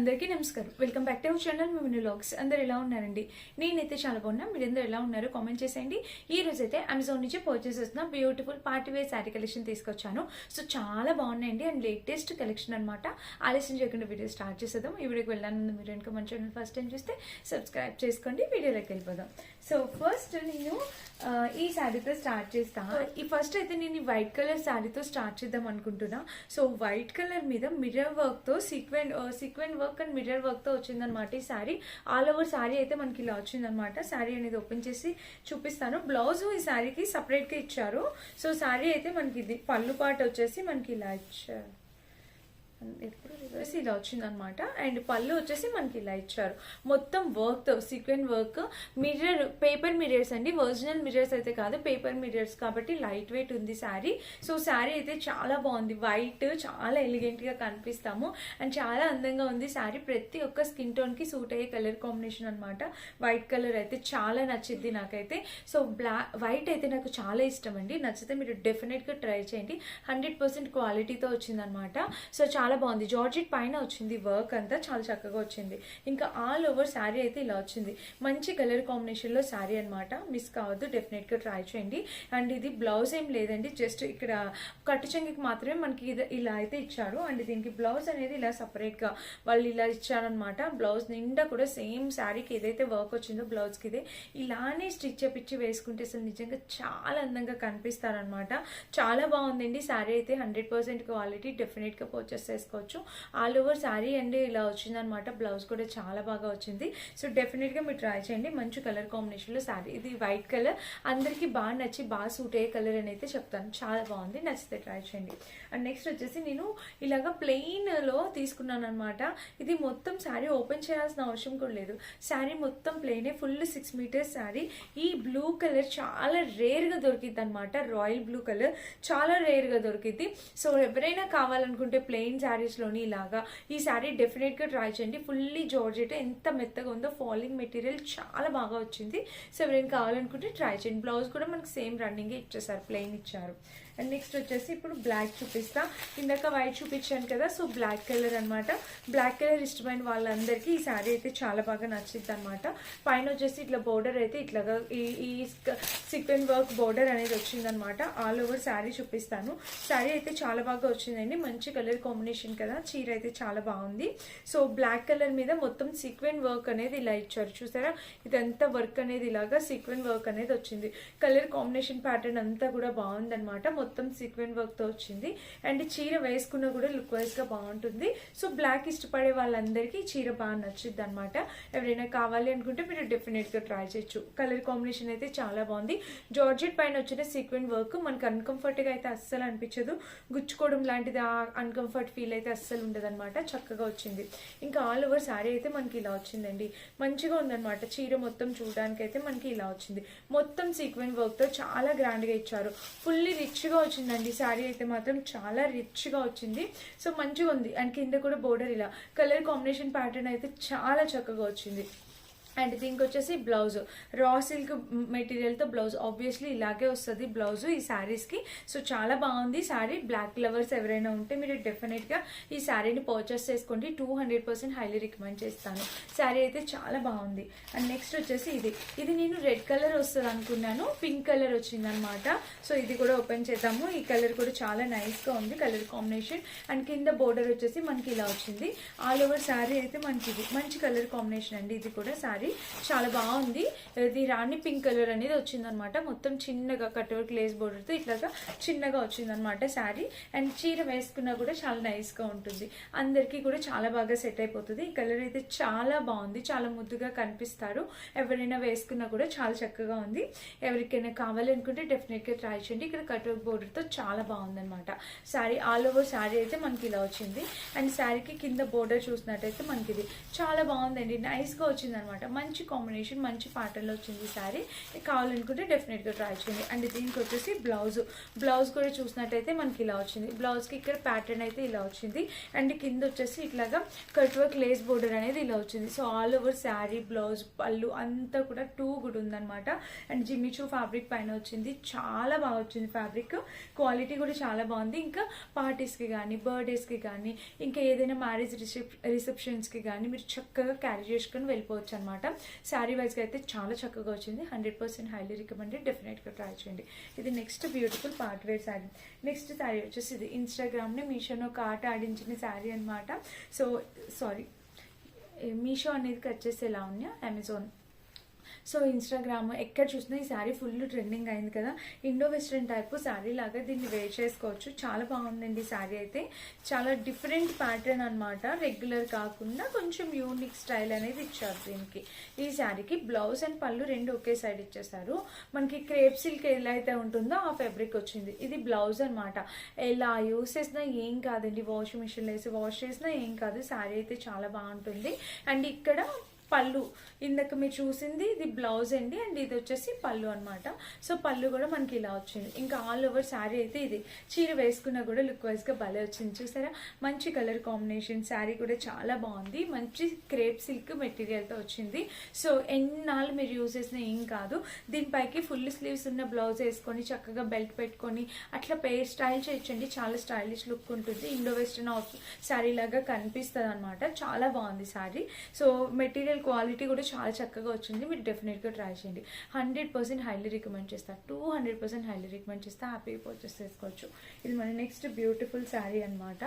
అందరికీ నమస్కారం. Welcome back to our channel mini vlogs. అందరు ఎలా ఉన్నారండి? నేనైతే చాలా బాగున్నా. మీరందరూ ఎలా ఉన్నారో కామెంట్ చేసేయండి. ఈ రోజు అయితే అమెజాన్ నుంచి పర్చేస్ చేసిన beautiful party wear sari collection తీసుకొచ్చాను. సో చాలా బాగున్నాయండి అండ్ లేటెస్ట్ కలెక్షన్ అనమాట. ఆలస్యం చేయకుండా వీడియో స్టార్ట్ చేసేద్దాం. ఈ వీడియోకి వెళ్ళాను మీరు కనుక మన ఛానల్ ఫస్ట్ టైం చూస్తే సబ్స్క్రైబ్ చేసుకోండి. వీడియోలోకి వెళ్ళిపోదాం. సో ఫస్ట్ నేను ఈ శారీతో స్టార్ట్ చేస్తాను. ఈ ఫస్ట్ అయితే నేను ఈ వైట్ కలర్ శారీతో స్టార్ట్ చేద్దాం అనుకుంటున్నా. సో వైట్ కలర్ మీద మిర్రర్ వర్క్ తో sequent work and mirror work తో వచ్చిందనమాట ఈ శారీ. ఆల్ ఓవర్ శారీ అయితే మనకి ఇలా వచ్చిందనమాట. శారీ అనేది ఓపెన్ చేసి చూపిస్తాను. బ్లౌజ్ ఈ శారీకి సపరేట్ గా ఇచ్చారు. సో శారీ అయితే మనకి ఇది పళ్ళు పాట వచ్చేసి మనకి ఇలా ఇచ్చారు. ఎప్పుడు రివర్స్ ఇలా వచ్చింది అనమాట. అండ్ పళ్ళు వచ్చేసి మనకి ఇలా ఇచ్చారు. మొత్తం వర్క్ తో sequent work, mirror paper mirrors అండి, ఒరిజినల్ మిర్రర్స్ అయితే కాదు, పేపర్ మిర్రర్స్ కాబట్టి లైట్ వెయిట్ ఉంది శారీ. సో శారీ అయితే చాలా బాగుంది. వైట్ చాలా ఎలిగెంట్ గా కనిపిస్తాము అండ్ చాలా అందంగా ఉంది శారీ. ప్రతి ఒక్క స్కిన్ టోన్ కి సూట్ అయ్యే కలర్ కాంబినేషన్ అనమాట. వైట్ కలర్ అయితే చాలా నచ్చింది నాకైతే. సో వైట్ అయితే నాకు చాలా ఇష్టం అండి. నచ్చితే మీరు డెఫినెట్ గా ట్రై చేయండి. 100% క్వాలిటీతో వచ్చింది అనమాట. సో చాలా బాగుంది. జార్జెట్ పైన వచ్చింది వర్క్ అంతా చాలా చక్కగా వచ్చింది. ఇంకా ఆల్ ఓవర్ శారీ అయితే ఇలా వచ్చింది. మంచి కలర్ కాంబినేషన్ లో శారీ అనమాట. మిస్ కావద్దు, డెఫినెట్ గా ట్రై చేయండి. అండ్ ఇది బ్లౌజ్ ఏం లేదండి, జస్ట్ ఇక్కడ కట్టు చెంగికి మాత్రమే మనకి ఇలా అయితే ఇచ్చారు. అండ్ దీనికి బ్లౌజ్ అనేది ఇలా సపరేట్ గా వాళ్ళు ఇలా ఇచ్చారనమాట. బ్లౌజ్ నిండా కూడా సేమ్ శారీకి ఏదైతే వర్క్ వచ్చిందో బ్లౌజ్ కి ఇదే ఇలానే స్టిచ్ చేపించి వేసుకుంటే అసలు నిజంగా చాలా అందంగా కనిపిస్తారనమాట. చాలా బాగుందండి శారీ అయితే. 100% క్వాలిటీ, డెఫినెట్ గా పర్చేస్ చేసుకోవచ్చు. ఆల్ ఓవర్ శారీ అండి ఇలా వచ్చింది అనమాట. బ్లౌజ్ కూడా చాలా బాగా వచ్చింది. సో డెఫినెట్ గా మీరు ట్రై చేయండి. మంచి కలర్ కాంబినేషన్ లో శారీ. ఇది వైట్ కలర్ అందరికి బాగా నచ్చి బాగా సూట్ అయ్యే కలర్ అని అయితే చెప్తాను. చాలా బాగుంది, నచ్చితే ట్రై చేయండి. అండ్ నెక్స్ట్ వచ్చేసి నేను ఇలాగా ప్లెయిన్ లో తీసుకున్నాను అనమాట. ఇది మొత్తం శారీ ఓపెన్ చేయాల్సిన అవసరం కూడా లేదు. శారీ మొత్తం ప్లెయినే, ఫుల్ 6 మీటర్స్ శారీ. ఈ బ్లూ కలర్ చాలా రేర్ గా దొరికింది అనమాట. రాయల్ బ్లూ కలర్ చాలా రేర్ గా దొరికింది. సో ఎవరైనా కావాలనుకుంటే ప్లెయిన్ శారీస్ లోని ఇలాగా ఈ శారీ డెఫినెట్ గా ట్రై చేయండి. ఫుల్లీ జార్జెట్, ఎంత మెత్తగా ఉందో, ఫాలింగ్ మెటీరియల్ చాలా బాగా వచ్చింది. సో ఎవరైనా కావాలనుకుంటే ట్రై చేయండి. బ్లౌజ్ కూడా మనకి సేమ్ రన్నింగ్ ఇచ్చేసారు, ప్లెయిన్ ఇచ్చారు. అండ్ నెక్స్ట్ వచ్చేసి ఇప్పుడు బ్లాక్ చూపిస్తా. ఇందాక వైట్ చూపించాను కదా, సో బ్లాక్ కలర్ అనమాట. బ్లాక్ కలర్ ఇష్టమైన వాళ్ళందరికీ ఈ శారీ అయితే చాలా బాగా నచ్చింది అనమాట. పైన వచ్చేసి ఇట్లా బోర్డర్ అయితే ఇట్లాగా ఈ సీక్వెన్స్ వర్క్ బోర్డర్ అనేది వచ్చిందనమాట. ఆల్ ఓవర్ శారీ చూపిస్తాను. శారీ అయితే చాలా బాగా వచ్చిందండి. మంచి కలర్ కాంబినేషన్ కదా. చీర అయితే చాలా బాగుంది. సో బ్లాక్ కలర్ మీద మొత్తం సీక్వెన్స్ వర్క్ అనేది ఇలా ఇచ్చారు. చూసారా, ఇదంతా వర్క్ అనేది ఇలాగా సీక్వెన్స్ వర్క్ అనేది వచ్చింది. కలర్ కాంబినేషన్ ప్యాటర్న్ అంతా కూడా బాగుందనమాట. మొత్తం సీక్వెన్స్ వర్క్ తో వచ్చింది. అండ్ చీర వేసుకున్నా కూడా లుక్ వైజ్ గా బాగుంటుంది. సో బ్లాక్ ఇష్టపడే వాళ్ళందరికీ చీర బాగా నచ్చింది అనమాట. ఎవరైనా కావాలి అనుకుంటే మీరు డెఫినెట్ గా ట్రై చేయొచ్చు. కలర్ కాంబినేషన్ అయితే చాలా బాగుంది. జార్జెట్ పైన వచ్చిన సీక్వెన్స్ వర్క్ మనకు అన్కంఫర్ట్ గా అయితే అస్సలు అనిపించదు. గుచ్చుకోవడం లాంటిది అన్కంఫర్ట్ ఫీల్ అయితే అస్సలు ఉండదు అనమాట. చక్కగా వచ్చింది. ఇంకా ఆల్ ఓవర్ శారీ అయితే మనకి ఇలా వచ్చిందండి. మంచిగా ఉందన్నమాట. చీర మొత్తం చూడడానికి అయితే మనకి ఇలా వచ్చింది. మొత్తం సీక్వెన్స్ వర్క్ తో చాలా గ్రాండ్ గా ఇచ్చారు. ఫుల్లీ రిచ్ గా వచ్చిందండి. శారీ అయితే మాత్రం చాలా రిచ్ గా వచ్చింది. సో మంచిగా ఉంది. అండ్ కింద కూడా బోర్డర్ ఇలా కలర్ కాంబినేషన్ ప్యాటర్న్ అయితే చాలా చక్కగా వచ్చింది. అండ్ దీనికి వచ్చేసి బ్లౌజ్ రా సిల్క్ మెటీరియల్ తో బ్లౌజ్, ఆబ్వియస్లీ ఇలాగే వస్తుంది బ్లౌజ్ ఈ శారీస్ కి. సో చాలా బాగుంది శారీ. బ్లాక్ లవర్స్ ఎవరైనా ఉంటే మీరు డెఫినెట్ గా ఈ శారీని పర్చేస్ చేసుకోండి. 200% హైలీ రికమెండ్ చేస్తాను. శారీ అయితే చాలా బాగుంది. అండ్ నెక్స్ట్ వచ్చేసి ఇది నేను రెడ్ కలర్ వస్తుంది అనుకున్నాను, పింక్ కలర్ వచ్చింది అనమాట. సో ఇది కూడా ఓపెన్ చేద్దాము. ఈ కలర్ కూడా చాలా నైస్ గా ఉంది కలర్ కాంబినేషన్. అండ్ కింద బోర్డర్ వచ్చేసి మనకి ఇలా వచ్చింది. ఆల్ ఓవర్ శారీ అయితే మనకి ఇది మంచి కలర్ కాంబినేషన్ అండి. ఇది కూడా శారీ చాలా బాగుంది. ఇది రాణి పింక్ కలర్ అనేది వచ్చిందనమాట. మొత్తం చిన్నగా కట్ వర్క్ లేస్ బోర్డర్ తో ఇట్లాగా చిన్నగా వచ్చిందనమాట శారీ. అండ్ చీర వేసుకున్నా కూడా చాలా నైస్ గా ఉంటుంది. అందరికీ కూడా చాలా బాగా సెట్ అయిపోతుంది. ఈ కలర్ అయితే చాలా బాగుంది. చాలా ముద్దుగా కనిపిస్తారు. ఎవరైనా వేసుకున్నా కూడా చాలా చక్కగా ఉంది. ఎవరికైనా కావాలనుకుంటే డెఫినెట్ గా ట్రై చేయండి. ఇక్కడ కట్ వర్క్ బోర్డర్ తో చాలా బాగుంది అనమాట శారీ. ఆల్ ఓవర్ శారీ అయితే మనకి ఇలా వచ్చింది. అండ్ శారీకి కింద బోర్డర్ చూసినట్టయితే మనకి ఇది చాలా బాగుందండి. నైస్ గా వచ్చింది అనమాట. మంచి కాంబినేషన్, మంచి ప్యాటర్న్లో వచ్చింది శారీ. కావాలనుకుంటే డెఫినెట్గా ట్రై చేయండి. అండ్ దీనికి వచ్చేసి బ్లౌజ్ కూడా చూసినట్టయితే మనకి ఇలా వచ్చింది. బ్లౌజ్కి ఇక్కడ ప్యాటర్న్ అయితే ఇలా వచ్చింది. అండ్ కింద వచ్చేసి ఇట్లాగా కట్ వర్క్ లేస్ బోర్డర్ అనేది ఇలా వచ్చింది. So all over sari, blouse, పళ్ళు అంతా కూడా టూ గుడ్ ఉందన్నమాట. అండ్ జిమ్మిచూ ఫ్యాబ్రిక్ పైన వచ్చింది. చాలా బాగా వచ్చింది ఫ్యాబ్రిక్, క్వాలిటీ కూడా చాలా బాగుంది. ఇంకా పార్టీస్కి కానీ, బర్త్డేస్కి కానీ, ఇంకా ఏదైనా మ్యారేజ్ రిసెప్షన్స్కి కానీ మీరు చక్కగా క్యారీ చేసుకొని వెళ్ళిపోవచ్చు అనమాట. శారీ వైజ్గా అయితే చాలా చక్కగా వచ్చింది. 100% హైలీ రికమెండెడ్. డెఫినెట్గా ట్రై చేయండి. ఇది next beautiful part wear sari. Next sari వచ్చేసి ఇది ఇన్స్టాగ్రామ్ని మీషోలో ఒక ఆట ఆడించిన శారీ అనమాట. సో సారీ, మీషో అనేది వచ్చేసి ఎలా ఉన్నా అమెజాన్. సో ఇన్స్టాగ్రామ్ ఎక్కడ చూసినా ఈ శారీ ఫుల్ ట్రెండింగ్ అయింది కదా. ఇండో వెస్ట్రన్ టైప్ శారీ లాగా దీన్ని వేర్ చేసుకోవచ్చు. చాలా బాగుందండి ఈ శారీ అయితే. చాలా డిఫరెంట్ ప్యాటర్న్ అనమాట. రెగ్యులర్ కాకుండా కొంచెం యూనిక్ స్టైల్ అనేది ఇచ్చారు దీనికి. ఈ శారీకి బ్లౌజ్ అండ్ పళ్ళు రెండు ఒకే సైడ్ ఇచ్చేసారు. మనకి క్రేప్ సిల్క్ ఎలా అయితే ఉంటుందో ఆ ఫ్యాబ్రిక్ వచ్చింది. ఇది బ్లౌజ్ అనమాట. ఎలా యూస్ చేసినా ఏం కాదండి, వాషింగ్ మిషన్లో వేసి వాష్ చేసినా ఏం కాదు. శారీ అయితే చాలా బాగుంటుంది. అండ్ ఇక్కడ పళ్ళు ఇందాక మీరు చూసింది ఇది బ్లౌజ్ అండి. అండ్ ఇది వచ్చేసి పళ్ళు అనమాట. సో పళ్ళు కూడా మనకి ఇలా వచ్చింది. ఇంకా ఆల్ ఓవర్ శారీ అయితే ఇది. చీర వేసుకున్నా కూడా లుక్ వైజ్గా భలే వచ్చింది. చూసారా, మంచి కలర్ కాంబినేషన్. శారీ కూడా చాలా బాగుంది. మంచి క్రేప్ సిల్క్ మెటీరియల్తో వచ్చింది. సో ఎన్నాళ్ళు మీరు యూజ్ చేసినా ఏం కాదు. దీనిపైకి ఫుల్ స్లీవ్స్ ఉన్న బ్లౌజ్ వేసుకొని చక్కగా బెల్ట్ పెట్టుకొని అట్లా స్టైల్ చేయొచ్చండి. చాలా స్టైలిష్ లుక్ ఉంటుంది. ఇండో వెస్టర్న్ శారీ లాగా కనిపిస్తుంది అనమాట. చాలా బాగుంది శారీ. సో మెటీరియల్ క్వాలిటీ కూడా చాలా చక్కగా వచ్చింది. మీరు డెఫినెట్గా ట్రై చేయండి. 100% హైలీ రికమెండ్ చేస్తా. 200% హైలీ రికమెండ్ చేస్తా. హ్యాపీ పర్చేస్ చేసుకోవచ్చు. ఇది మన నెక్స్ట్ బ్యూటిఫుల్ శారీ అనమాట.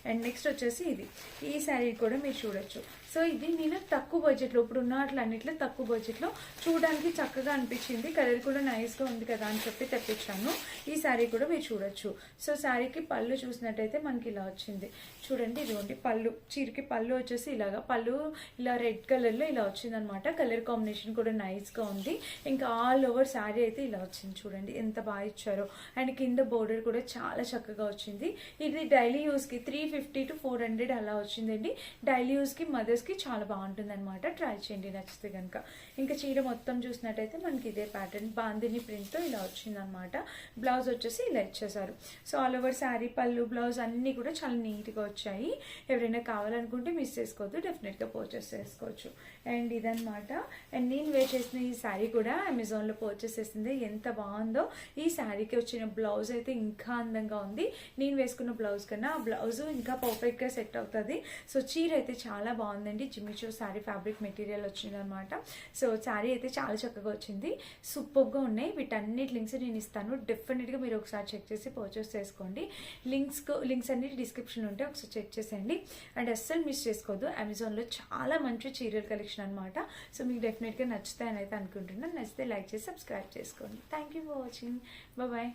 అండ్ నెక్స్ట్ వచ్చేసి ఇది. ఈ శారీ కూడా మీరు చూడొచ్చు. సో ఇది నేను తక్కువ బడ్జెట్లో, ఇప్పుడు ఉన్న అన్నిట్లో తక్కువ బడ్జెట్లో చూడడానికి చక్కగా అనిపించింది. కలర్ కూడా నైస్గా ఉంది కదా అని చెప్పి తెప్పించాను. ఈ శారీ కూడా మీరు చూడొచ్చు. సో శారీకి పళ్ళు చూసినట్టయితే మనకి ఇలా వచ్చింది. చూడండి, ఇదిగోండి పళ్ళు. చీరకి పళ్ళు వచ్చేసి ఇలాగా, పళ్ళు ఇలా రెడ్ కలర్లో ఇలా వచ్చిందనమాట. కలర్ కాంబినేషన్ కూడా నైస్గా ఉంది. ఇంకా ఆల్ ఓవర్ శారీ అయితే ఇలా వచ్చింది. చూడండి ఎంత బాగా ఇచ్చారో. అండ్ కింద బోర్డర్ కూడా చాలా చక్కగా వచ్చింది. ఇది డైలీ యూస్కి 350 to 400 అలా వచ్చిందండి. డైలీ యూస్కి మదర్స్కి చాలా బాగుంటుంది అనమాట. ట్రై చేయండి నచ్చితే కనుక. ఇంకా చీర మొత్తం చూసినట్టయితే మనకి ఇదే ప్యాటర్న్ బాందిని ప్రింట్తో ఇలా వచ్చిందనమాట. బ్లౌజ్ వచ్చేసి ఇలా ఇచ్చేసారు. సో ఆల్ ఓవర్ శారీ, పళ్ళు, బ్లౌజ్ అన్నీ కూడా చాలా నీట్గా వచ్చాయి. ఎవరైనా కావాలనుకుంటే మిస్ చేసుకోవద్దు, డెఫినెట్గా పర్చేస్ చేసుకోవచ్చు. అండ్ ఇదనమాట. అండ్ నేను వేర్ చేసిన ఈ శారీ కూడా అమెజాన్లో పర్చేస్ చేసింది. ఎంత బాగుందో. ఈ శారీకి వచ్చిన బ్లౌజ్ అయితే ఇంకా అందంగా ఉంది. నేను వేసుకున్న బ్లౌజ్ కన్నా ఆ బ్లౌజ్ ఇంకా పర్ఫెక్ట్గా సెట్ అవుతుంది. సో చీర అయితే చాలా బాగుందండి. జిమ్మిచూ శారీ ఫ్యాబ్రిక్ మెటీరియల్ వచ్చిందనమాట. సో శారీ అయితే చాలా చక్కగా వచ్చింది. సూపర్గా ఉన్నాయి. వీటన్నిటి లింక్స్ నేను ఇస్తాను. డెఫినెట్గా మీరు ఒకసారి చెక్ చేసి పర్చేస్ చేసుకోండి. లింక్స్ అన్ని డిస్క్రిప్షన్ ఉంటే ఒకసారి చెక్ చేసేయండి. అండ్ అస్సలు మిస్ చేసుకోవద్దు. అమెజాన్లో చాలా మంచి చీరల కలెక్షన్ అనమాట. సో మీకు డెఫినెట్గా నచ్చుతాయని అయితే అనుకుంటున్నాను. నచ్చితే లైక్ చేసి సబ్స్క్రైబ్ చేసుకోండి. Thank you for watching. Bye.